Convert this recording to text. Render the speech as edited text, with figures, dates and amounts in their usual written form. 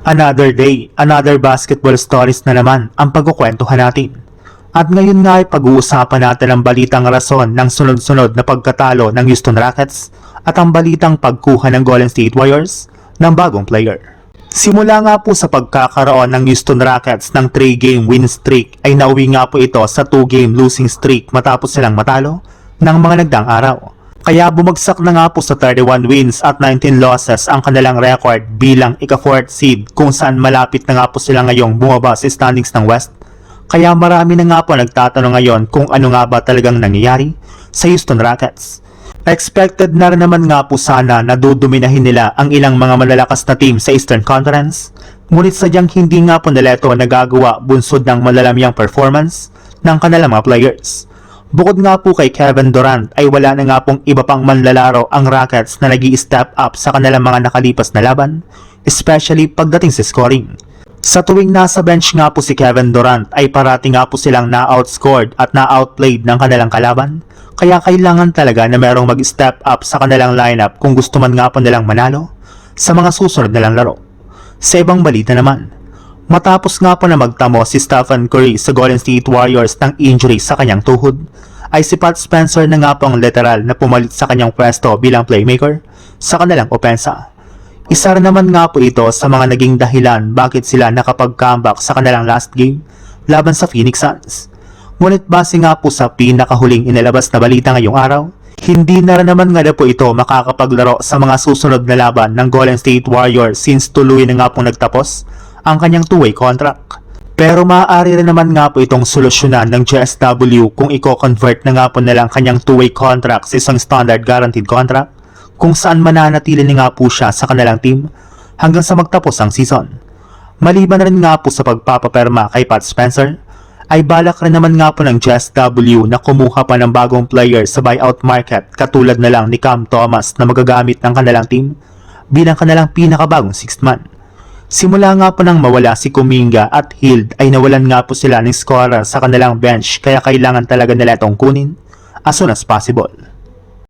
Another day, another basketball stories na naman ang pagkukwentuhan natin. At ngayon nga ay pag-uusapan natin ang balitang rason ng sunod-sunod na pagkatalo ng Houston Rockets at ang balitang pagkuha ng Golden State Warriors ng bagong player. Simula nga po sa pagkakaroon ng Houston Rockets ng 3-game win streak ay nauwi nga po ito sa 2-game losing streak matapos silang matalo ng mga nagdaang araw. Kaya bumagsak na nga po sa 31 wins at 19 losses ang kanilang record bilang ika-4th seed kung saan malapit na nga po sila ngayong bumaba sa standings ng West. Kaya marami na nga po nagtatanong ngayon kung ano nga ba talagang nangyayari sa Houston Rockets. Expected na rin naman nga po sana na duduminahin nila ang ilang mga malalakas na team sa Eastern Conference, ngunit sadyang hindi nga po nila ito nagagawa bunsod ng malalamyang performance ng kanilang mga players. Bukod nga po kay Kevin Durant ay wala na nga pong iba pang manlalaro ang Rockets na nag-i-step up sa kanilang mga nakalipas na laban, especially pagdating sa scoring. Sa tuwing nasa bench nga po si Kevin Durant ay parati nga po silang na-outscored at na-outplayed ng kanilang kalaban, kaya kailangan talaga na merong mag-step up sa kanilang lineup kung gusto man nga po nilang manalo sa mga susunod nilang laro. Sa ibang balita naman, matapos nga po na magtamo si Stephen Curry sa Golden State Warriors ng injury sa kanyang tuhod, ay si Pat Spencer na nga po ang literal na pumalit sa kanyang pwesto bilang playmaker sa kanilang opensa. Isa rin naman nga po ito sa mga naging dahilan bakit sila nakapag-comeback sa kanilang last game laban sa Phoenix Suns. Ngunit base nga po sa pinakahuling inilabas na balita ngayong araw, hindi na rin naman nga po ito makakapaglaro sa mga susunod na laban ng Golden State Warriors since tuloy na nga po nagtapos ang kanyang two-way contract. Pero maaari rin naman nga po itong solusyonan ng GSW kung i-convert na nga po nilang kanyang two-way contract sa isang standard guaranteed contract kung saan mananatili na nga po siya sa kanilang team hanggang sa magtapos ang season. Maliban rin nga po sa pagpapaperma kay Pat Spencer, ay balak rin naman nga po ng GSW na kumuha pa ng bagong player sa buyout market katulad na lang ni Cam Thomas na magagamit ng kanilang team bilang kanilang pinakabagong sixth man. Simula nga po nang mawala si Kuminga at Hield ay nawalan nga po sila ng scorer sa kanilang bench kaya kailangan talaga nila itong kunin as soon as possible.